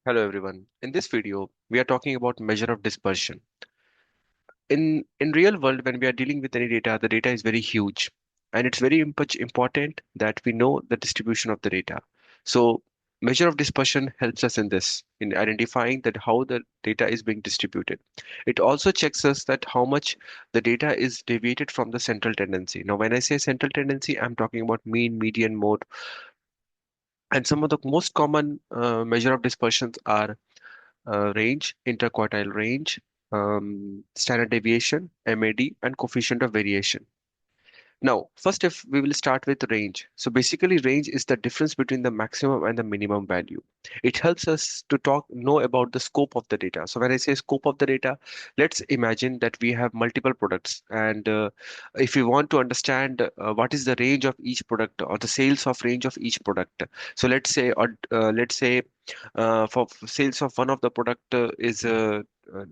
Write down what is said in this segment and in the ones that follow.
Hello everyone. In this video, we are talking about measure of dispersion. In real world, when we are dealing with any data, the data is very huge, and it's very much important that we know the distribution of the data. So, measure of dispersion helps us in this, in identifying that how the data is being distributed. It also checks us that how much the data is deviated from the central tendency. Now, when I say central tendency, I'm talking about mean, median, mode, and some of the most common measure of dispersions are range, interquartile range, standard deviation, MAD, and coefficient of variation. Now, first, if we will start with range. So basically, range is the difference between the maximum and the minimum value. It helps us to know about the scope of the data. So when I say scope of the data, let's imagine that we have multiple products, and if we want to understand what is the range of each product or the sales of range of each product. So let's say for sales of one of the product is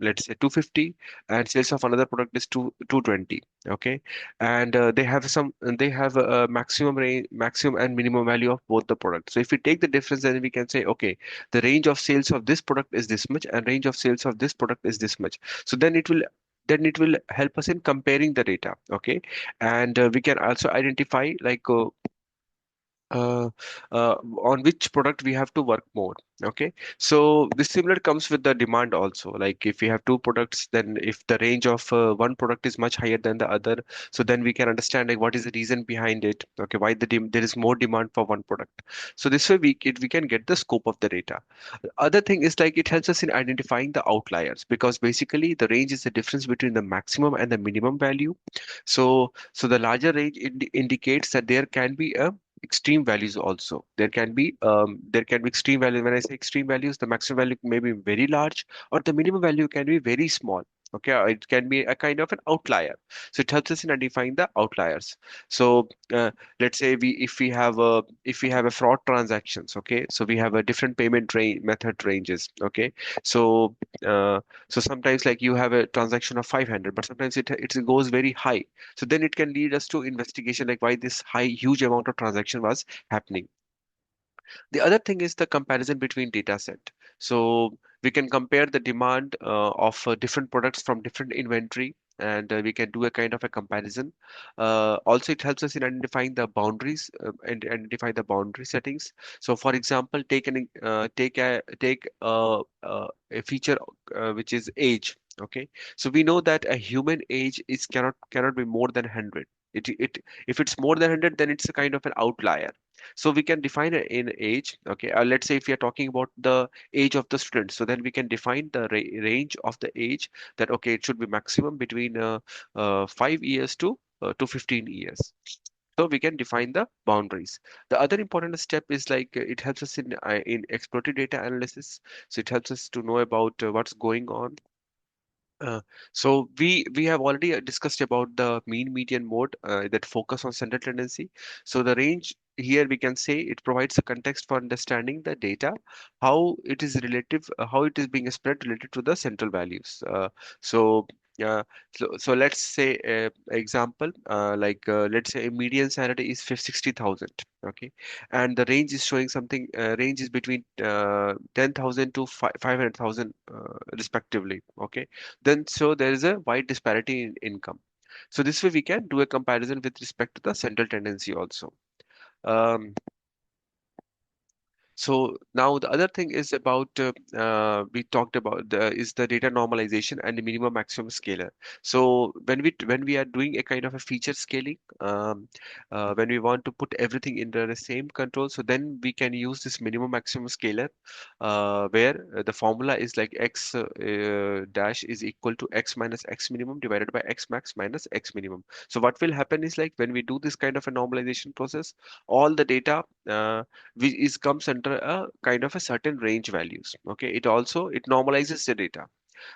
let's say 250, and sales of another product is 220. Okay, and they have a maximum range, maximum and minimum value of both the products. So if we take the difference, then we can say, okay, the range of sales of this product is this much, and range of sales of this product is this much. So then it will help us in comparing the data. Okay, and we can also identify like uh, on which product we have to work more. Okay, so this similar comes with the demand also. Like if we have two products, then if the range of one product is much higher than the other, so then we can understand like what is the reason behind it. Okay, why there is more demand for one product. So this way we can get the scope of the data. Other thing is like it helps us in identifying the outliers, because basically the range is the difference between the maximum and the minimum value. So the larger range indicates that there can be a extreme values also. There can be extreme values. When I say extreme values, the maximum value may be very large, or the minimum value can be very small. Okay, or it can be a kind of an outlier. So it helps us in identifying the outliers. So let's say if we have a fraud transactions. Okay, so we have a different payment method ranges. Okay, so uh, so sometimes like you have a transaction of 500, but sometimes it goes very high. So then it can lead us to investigation, like why this high huge amount of transaction was happening. The other thing is the comparison between data set. So we can compare the demand of different products from different inventory, and we can do a kind of a comparison. Also, it helps us in identifying the boundaries and identify the boundary settings. So, for example, take a feature which is age. Okay, so we know that a human age is cannot be more than 100. It if it's more than 100, then it's a kind of an outlier. So we can define it in age. Okay, let's say if we are talking about the age of the student, so then we can define the range of the age, that okay, it should be maximum between 5 years to 15 years. So we can define the boundaries. The other important step is like it helps us in explorative data analysis. So it helps us to know about what's going on. uh, so we have already discussed about the mean median mode that focus on central tendency. So the range here we can say it provides a context for understanding the data, how it is relative, how it is being spread related to the central values. So. Uh, so let's say example like let's say a median salary is 60,000. Okay, and the range is showing something. Range is between 10,000 to 500,000 respectively. Okay, then so there is a wide disparity in income. So this way we can do a comparison with respect to the central tendency also. Um, so now the other thing is about we talked about is the data normalization and the minimum maximum scalar. So when we are doing a kind of a feature scaling, when we want to put everything into the same control, so then we can use this minimum maximum scalar, where the formula is like x dash is equal to x minus x minimum divided by x max minus x minimum. So what will happen is like when we do this kind of a normalization process, all the data which is comes under a kind of a certain range values. Okay, it normalizes the data.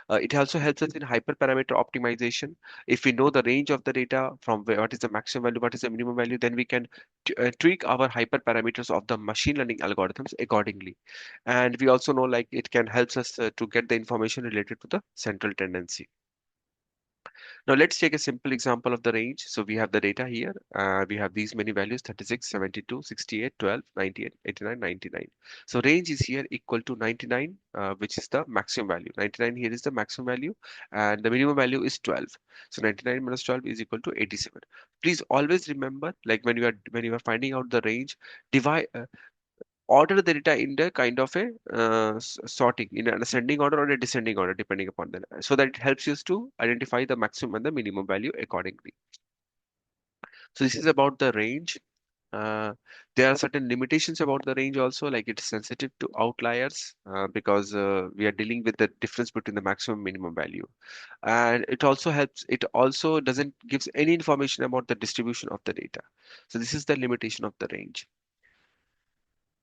It also helps us in hyperparameter optimization. If we know the range of the data from what is the maximum value, what is the minimum value, then we can tweak our hyperparameters of the machine learning algorithms accordingly. And we also know like it can helps us to get the information related to the central tendency. Now let's take a simple example of the range. So we have the data here. We have these many values: 36, 72, 68, 12, 98, 89, 99. So range is here equal to 99, which is the maximum value. 99 here is the maximum value, and the minimum value is 12. So 99 minus 12 is equal to 87. Please always remember, like when you are finding out the range, divide order the data in the kind of a sorting in an ascending order or a descending order, depending upon the, so that it helps you to identify the maximum and the minimum value accordingly. So this is about the range. uh, there are certain limitations about the range also, like it's sensitive to outliers, because we are dealing with the difference between the maximum and minimum value, and it also doesn't gives any information about the distribution of the data. So this is the limitation of the range.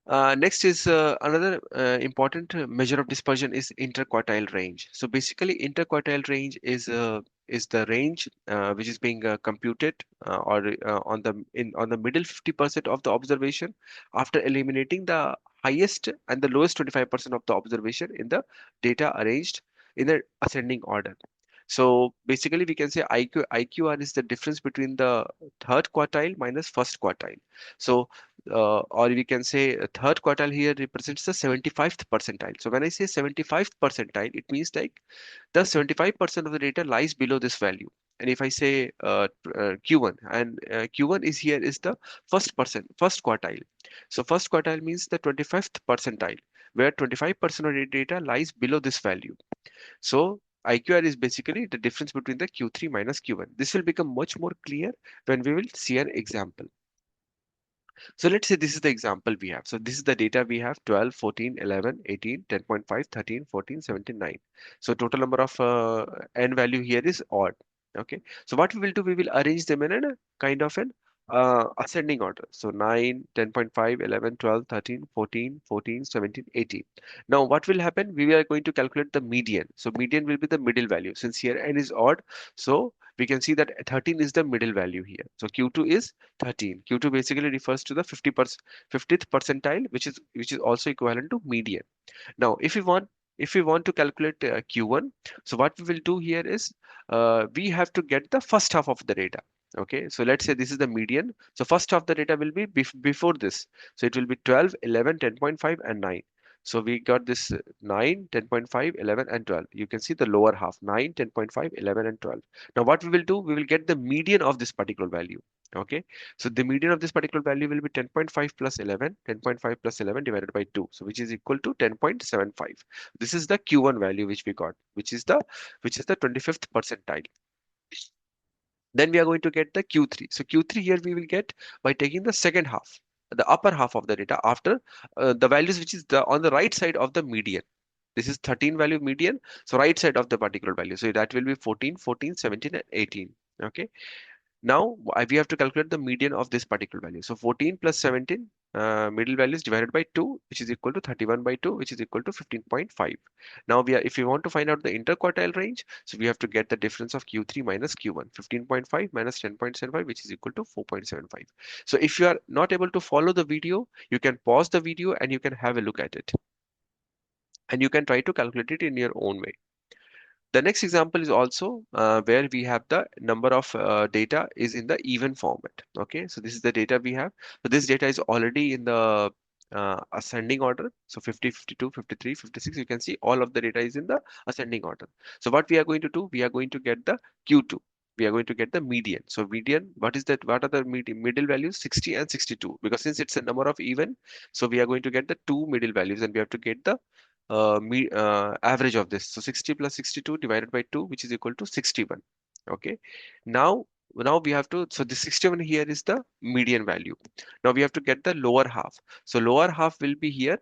Next is another important measure of dispersion is interquartile range. So basically, interquartile range is the range which is being computed or on the middle 50% of the observation after eliminating the highest and the lowest 25% of the observation in the data arranged in the ascending order. So basically, we can say IQR is the difference between the third quartile minus first quartile. So or we can say a third quartile here represents the 75th percentile. So when I say 75th percentile, it means like the 75% of the data lies below this value. And if I say Q1, and Q1 is here is the first quartile. So first quartile means the 25th percentile, where 25% of the data lies below this value. So IQR is basically the difference between the Q3 minus Q1. This will become much more clear when we will see an example. So let's say this is the example we have. So this is the data we have: 12, 14, 11, 18, 10.5, 13, 14, 17, 9. So total number of n value here is odd. Okay. So what we will do, we will arrange them in a kind of an ascending order. So 9, 10.5, 11, 12, 13, 14, 14, 17, 18. Now what will happen? We are going to calculate the median. So median will be the middle value. Since here n is odd, so we can see that 13 is the middle value here. So Q2 is 13. Q2 basically refers to the 50th percentile, which is also equivalent to median. Now, if we want to calculate Q1, so what we will do here is we have to get the first half of the data. Okay, so let's say this is the median. So first half the data will be before this. So it will be 12, 11, 10.5, and 9. So we got this 9, 10.5, 11, and 12. You can see the lower half: 9, 10.5, 11, and 12. Now what we will do, we will get the median of this particular value. Okay, so the median of this particular value will be 10.5 plus 11, 10.5 plus 11 divided by 2, so which is equal to 10.75. This is the Q1 value which we got, which is the 25th percentile. Then we are going to get the Q3. So Q3 here we will get by taking the second half, the upper half of the data after the values which is on the right side of the median. This is 13 value median, so right side of the particular value. So that will be 14, 14, 17, and 18. Okay. Now we have to calculate the median of this particular value. So 14 plus 17 middle values divided by 2, which is equal to 31 by 2, which is equal to 15.5. Now if we want to find out the interquartile range, so we have to get the difference of Q3 minus Q1. 15.5 minus 10.75, which is equal to 4.75. So if you are not able to follow the video, you can pause the video and you can have a look at it. And you can try to calculate it in your own way. The next example is also where we have the number of data is in the even format. Okay, so this is the data we have. So this data is already in the ascending order. So 50, 52, 53, 56. You can see all of the data is in the ascending order. So what we are going to do, we are going to get the Q2. We are going to get the median. So median, what is that? What are the middle values? 60 and 62. Because since it's a number of even, so we are going to get the two middle values, and we have to get the average of this. So 60 plus 62 divided by 2, which is equal to 61. Okay. Now we have to, so the 61 here is the median value. Now we have to get the lower half. So lower half will be here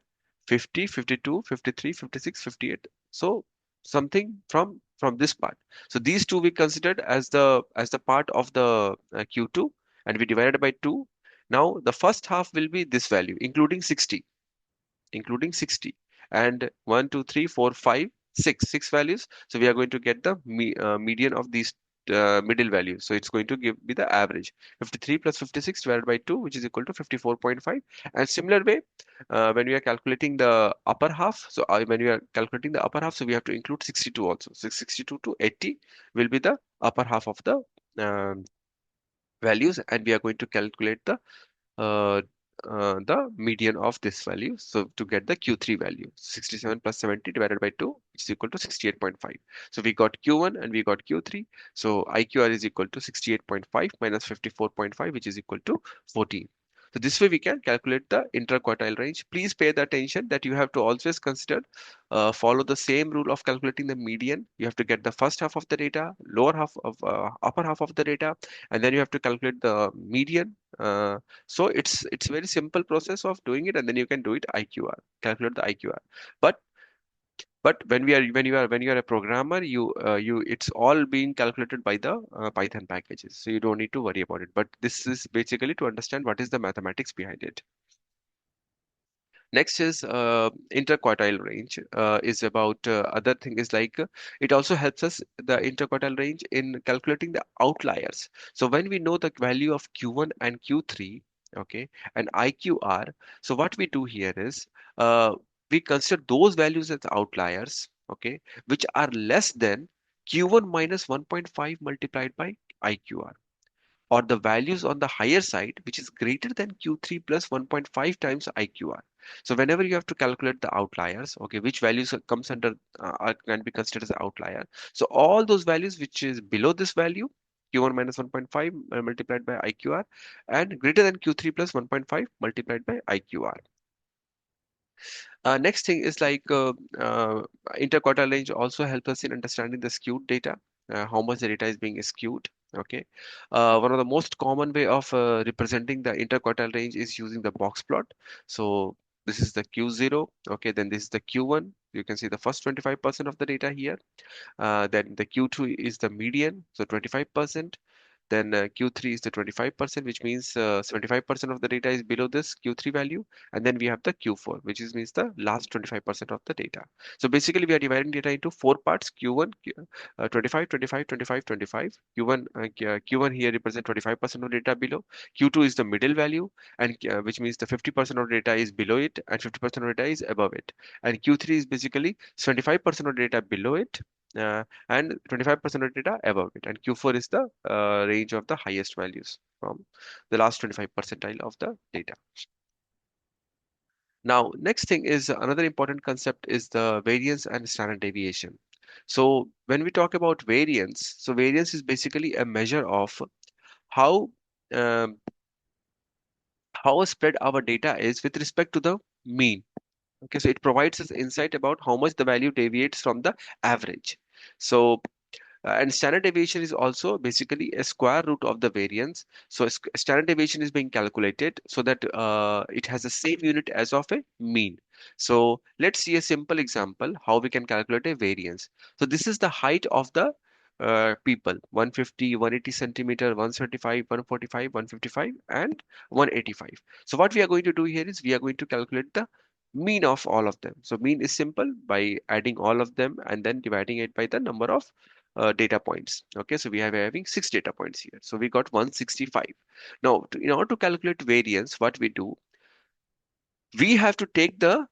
50, 52, 53, 56, 58. So something from this part. So these two we considered as the part of the Q2, and we divided by 2. Now the first half will be this value, including 60, and 1 2 3 4 5 6 values. So we are going to get the median of these middle value. So it's going to give me the average. 53 plus 56 divided by 2, which is equal to 54.5. And similar way, when we are calculating the upper half, so when we are calculating the upper half, so we have to include 62 also. So 62 to 80 will be the upper half of the values, and we are going to calculate uh, the median of this value. So to get the Q3 value, 67 plus 70 divided by 2, which is equal to 68.5. So we got Q1 and we got Q3. So IQR is equal to 68.5 minus 54.5, which is equal to 14. So this way we can calculate the interquartile range. Please pay the attention that you have to always consider, follow the same rule of calculating the median. You have to get the first half of the data, lower half of upper half of the data, and then you have to calculate the median. So it's very simple process of doing it, and then you can do it IQR, calculate the IQR. But when you are a programmer, you it's all being calculated by the Python packages, so you don't need to worry about it. But this is basically to understand what is the mathematics behind it. Next is interquartile range. Is about other thing is like it also helps us the interquartile range in calculating the outliers. So when we know the value of Q1 and Q3, okay, and IQR, so what we do here is we consider those values as outliers, okay, which are less than Q1 minus 1.5 multiplied by IQR, or the values on the higher side, which is greater than Q3 plus 1.5 times IQR. So whenever you have to calculate the outliers, okay, which values comes under can be considered as an outlier. So all those values which is below this value, Q1 minus 1.5 multiplied by IQR, and greater than Q3 plus 1.5 multiplied by IQR. Next thing is like interquartile range also helps us in understanding the skewed data, how much the data is being skewed. Okay, one of the most common way of representing the interquartile range is using the box plot. So this is the Q0. Okay, then this is the Q1. You can see the first 25% of the data here. Then the Q2 is the median, so 25%. Then Q3 is the 25%, which means 75% of the data is below this Q3 value. And then we have the Q4, which is means the last 25% of the data. So basically, we are dividing data into four parts: Q1, 25, 25, 25, 25. Q1, Q1 here represent 25% of data below. Q2 is the middle value, and which means the 50% of data is below it, and 50% of data is above it. And Q3 is basically 75% of data below it, and 25% of data above it. And Q4 is the range of the highest values from the last 25 percentile of the data. Now, next thing is another important concept is the variance and standard deviation. So when we talk about variance, so variance is basically a measure of how um, how spread our data is with respect to the mean. Okay, so it provides us insight about how much the value deviates from the average. So and standard deviation is also basically a square root of the variance. So standard deviation is being calculated so that it has the same unit as of a mean. So let's see a simple example how we can calculate a variance. So this is the height of the people: 150, 180 centimeter, 135, 145, 155, and 185. So what we are going to do here is we are going to calculate the mean of all of them. So mean is simple by adding all of them and then dividing it by the number of data points. Okay, so we are having six data points here. So we got 165. Now, in order to calculate variance, what we do, we have to take the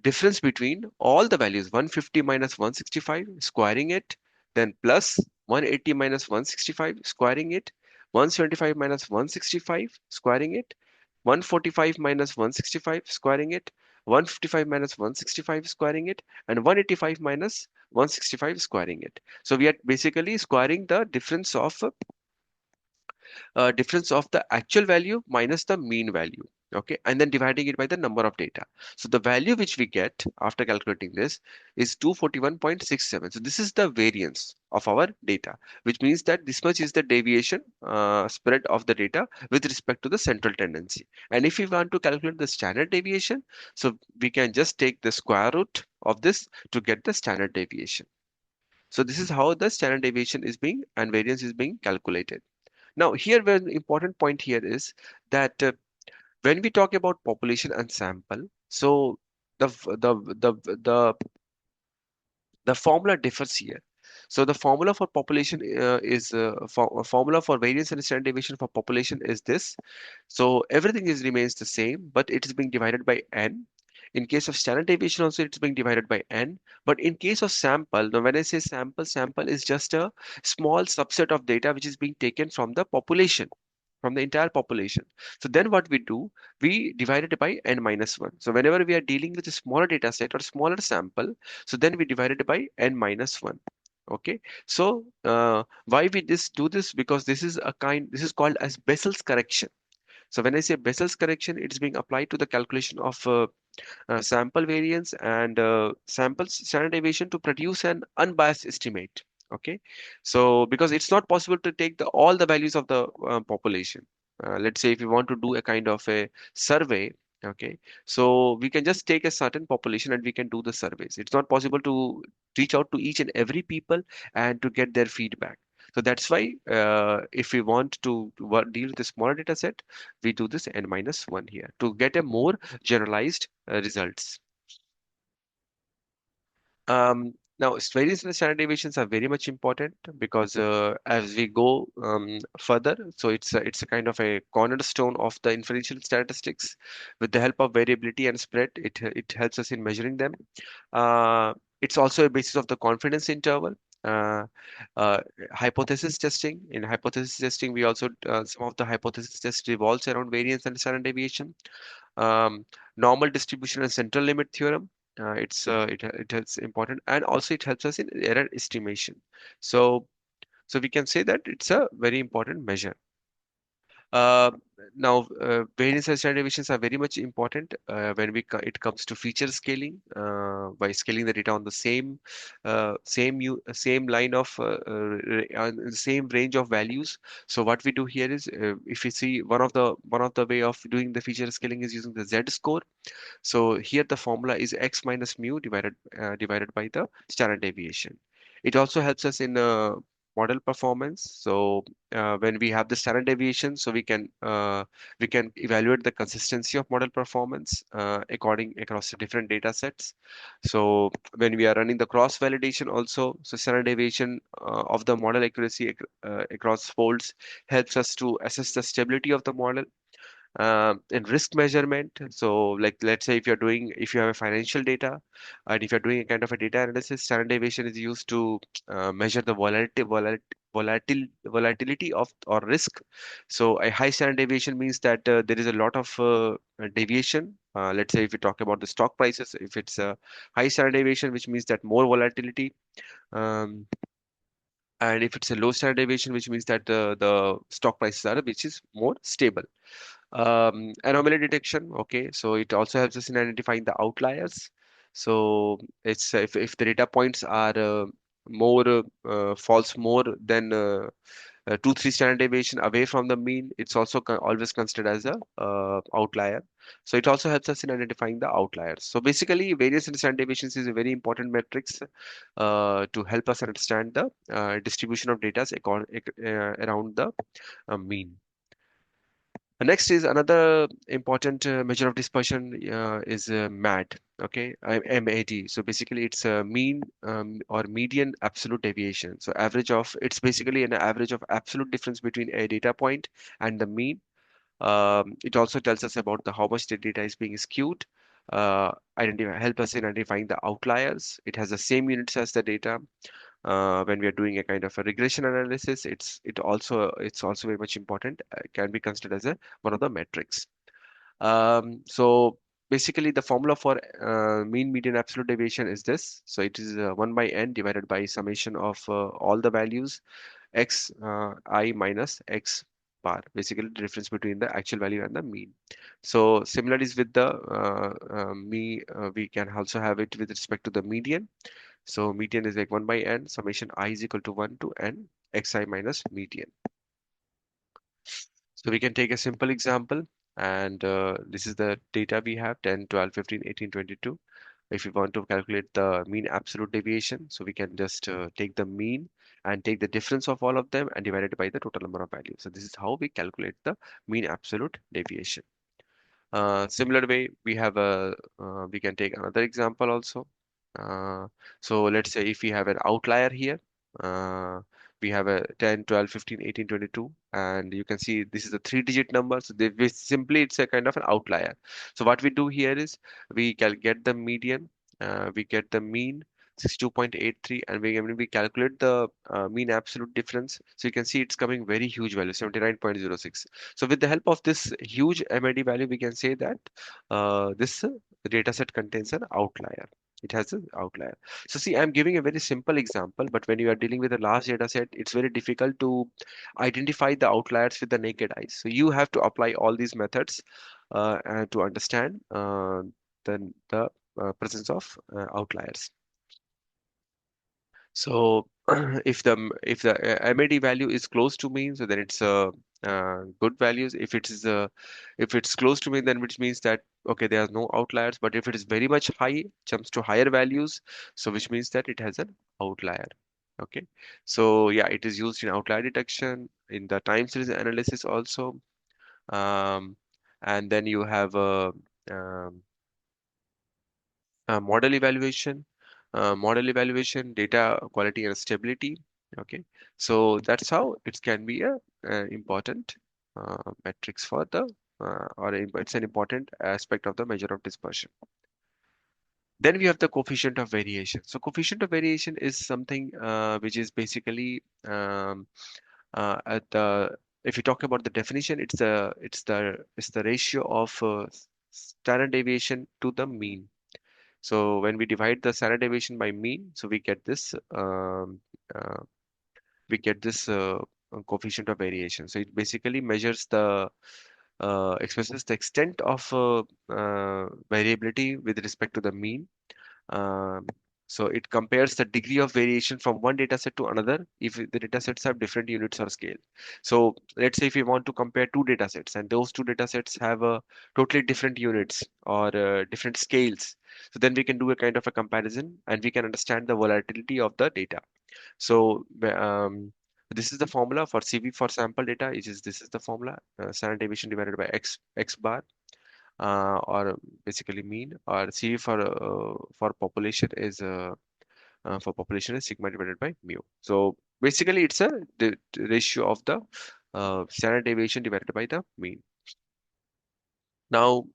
difference between all the values: 150 minus 165, squaring it, then plus 180 minus 165, squaring it, 175 minus 165, squaring it, 145 minus 165, squaring it, 155 minus 165, squaring it, and 185 minus 165, squaring it. So we are basically squaring the difference of the actual value minus the mean value. Okay, and then dividing it by the number of data. So the value which we get after calculating this is 241.67. So this is the variance of our data, which means that this much is the deviation spread of the data with respect to the central tendency. And if we want to calculate the standard deviation, so we can just take the square root of this to get the standard deviation. So this is how the standard deviation is being and variance is being calculated. Now, here where the important point here is that when we talk about population and sample, so the f- the formula differs here. So the formula for population formula for variance and standard deviation for population is this. So everything is remains the same, but it is being divided by n. In case of standard deviation also it's being divided by n. But in case of sample, now when I say sample, sample is just a small subset of data which is being taken from the population, from the entire population. So then what we do, we divide it by n minus 1. So whenever we are dealing with a smaller data set or smaller sample, so then we divide it by n minus 1. Okay, so why we do this? Because this is called as Bessel's correction. So when I say Bessel's correction, it's being applied to the calculation of sample variance and sample standard deviation to produce an unbiased estimate. Okay, so because it's not possible to take all the values of the population. Let's say if you want to do a kind of a survey. Okay, so we can just take a certain population and we can do the surveys. It's not possible to reach out to each and every people and to get their feedback. So that's why if we want to deal with a smaller data set, we do this n minus 1 here to get a more generalized results. Variance and standard deviations are very much important because as we go further, so it's a kind of a cornerstone of the inferential statistics. With the help of variability and spread, it helps us in measuring them. It's also a basis of the confidence interval. Uh, uh, Hypothesis testing. In hypothesis testing, we also some of the hypothesis test revolves around variance and standard deviation. um, Normal distribution and central limit theorem. It is important, and also it helps us in error estimation. So we can say that it's a very important measure. Uh, Variance and standard deviations are very much important when it comes to feature scaling. By scaling the data on the same line of on the same range of values. So what we do here is, if you see one of the way of doing the feature scaling is using the z-score. So here the formula is x minus mu divided by the standard deviation. It also helps us in model performance. So when we have the standard deviation, so we can evaluate the consistency of model performance according across the different data sets. So when we are running the cross validation also, so standard deviation of the model accuracy across folds helps us to assess the stability of the model. In risk measurement, so like let's say if you have a financial data and if you're doing a kind of a data analysis, standard deviation is used to measure the volatility of or risk. So a high standard deviation means that there is a lot of deviation. Let's say if we talk about the stock prices, if it's a high standard deviation, which means that more volatility. um, and if it's a low standard deviation, which means that the stock prices are which is more stable. Anomaly detection. Okay, so it also helps us in identifying the outliers. So it's if the data points are more false more than 2 3 standard deviation away from the mean, it's also always considered as a outlier. So it also helps us in identifying the outliers. So basically variance in standard deviations is a very important metrics to help us understand the distribution of data around the mean. Next is another important measure of dispersion is MAD. Okay, MAD. So basically, it's a mean or median absolute deviation. So average of it's basically an average of absolute difference between a data point and the mean. It also tells us about how much the data is being skewed. Help us in identifying the outliers. It has the same units as the data. When we are doing a kind of a regression analysis, it's also very much important. Can be considered as a one of the metrics. So basically, the formula for mean, median, absolute deviation is this. So it is 1 by n divided by summation of all the values x I minus x bar. Basically, the difference between the actual value and the mean. So similar is with the we can also have it with respect to the median. So median is like 1 by n, summation I is equal to 1 to n xi minus median. So we can take a simple example, and this is the data we have 10, 12, 15, 18, 22. If we want to calculate the mean absolute deviation, so we can just take the mean and take the difference of all of them and divide it by the total number of values. So this is how we calculate the mean absolute deviation. Similar way, we can take another example also. Uh, so let's say if we have an outlier here. Uh, we have a 10, 12, 15, 18, 22, and you can see this is a three-digit number. So simply it's a kind of an outlier. So what we do here is we can get the median, we get the mean 62.83, and when we calculate the mean absolute difference, so you can see it's coming very huge value, 79.06. So with the help of this huge MAD value, we can say that this data set contains an outlier. It has an outlier. So see, I'm giving a very simple example, but when you are dealing with a large data set, it's very difficult to identify the outliers with the naked eyes. So you have to apply all these methods and to understand the presence of outliers. So if the MAD value is close to mean, so then it's good values. If it's close to mean, then which means that okay, there are no outliers. But if it is very much high, jumps to higher values, so which means that it has an outlier. Okay, so yeah, it is used in outlier detection in the time series analysis also. Um, and then you have um, model evaluation, data quality and stability. Okay, so that's how it can be a important metrics for the it's an important aspect of the measure of dispersion. Then we have the coefficient of variation. So coefficient of variation is something which is basically at the if you talk about the definition, it's the ratio of standard deviation to the mean. So when we divide the standard deviation by mean, so uh, we get this coefficient of variation. So it basically measures expresses the extent of variability with respect to the mean. um, so it compares the degree of variation from one data set to another if the data sets have different units or scale. So let's say if we want to compare two data sets and those two data sets have totally different units or different scales, so then we can do a kind of a comparison and we can understand the volatility of the data. So this is the formula for CV for sample data. This is the formula standard deviation divided by x bar or basically mean, or CV for population is sigma divided by mu. So basically, it's the ratio of the standard deviation divided by the mean. Now,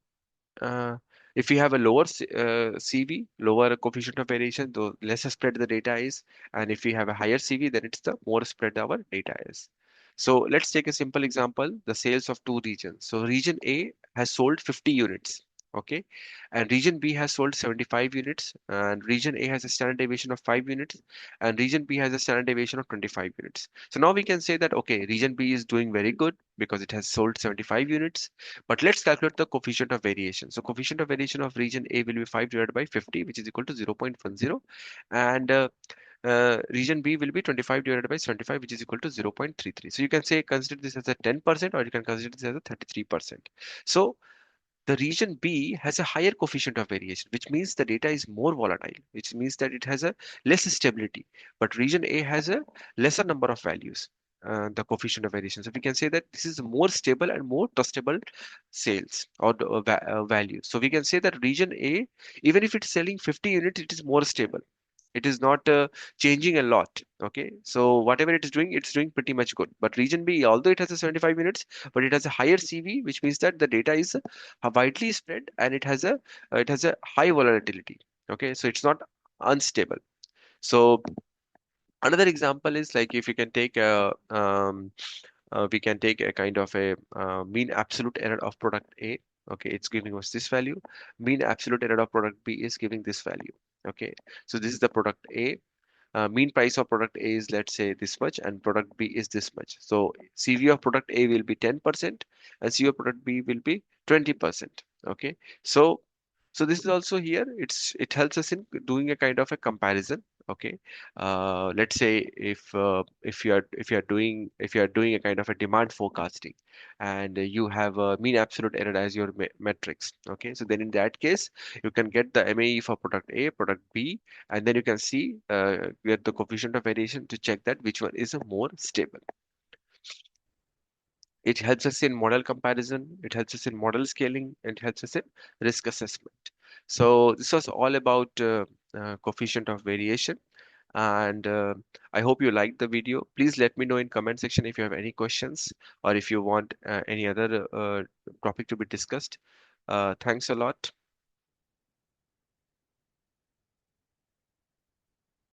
uh, if we have a lower CV, lower coefficient of variation, the lesser spread the data is, and if we have a higher CV, then it's the more spread our data is. So let's take a simple example, the sales of two regions. So region A has sold 50 units, okay, and region B has sold 75 units, and region A has a standard deviation of 5 units, and region B has a standard deviation of 25 units. So now we can say that, okay, region B is doing very good because it has sold 75 units, but let's calculate the coefficient of variation. So coefficient of variation of region A will be 5 divided by 50, which is equal to 0.10. And region B will be 25 divided by 75, which is equal to 0.33. So you can say consider this as a 10%, or you can consider this as a 33%. So the region B has a higher coefficient of variation, which means the data is more volatile, which means that it has a less stability. But region A has a lesser number of values, the coefficient of variation. So we can say that this is more stable and more trustable sales or values. So we can say that region A, even if it's selling 50 units, it is more stable. It is not changing a lot. Okay, so whatever it is doing, it's doing pretty much good. But region B, although it has a 75 units, but it has a higher CV, which means that the data is widely spread and it has a high volatility. Okay, so it's not unstable. So another example is like if you can take a we can take a kind of a mean absolute error of product A. Okay, it's giving us this value. Mean absolute error of product B is giving this value. Okay, so this is the product A. Mean price of product A is, let's say, this much, and product B is this much. So CV of product A will be 10%, and CV of product B will be 20%. Okay, so this is also here. It helps us in doing a kind of a comparison. Okay, let's say if you are doing a kind of a demand forecasting, and you have a mean absolute error as your metrics. Okay, so then in that case, you can get the MAE for product A, product B, and then you can see get the coefficient of variation to check that which one is a more stable. It helps us in model comparison, it helps us in model scaling, and it helps us in risk assessment. So this was all about coefficient of variation. And I hope you liked the video. Please let me know in comment section if you have any questions or if you want any other topic to be discussed. Thanks a lot.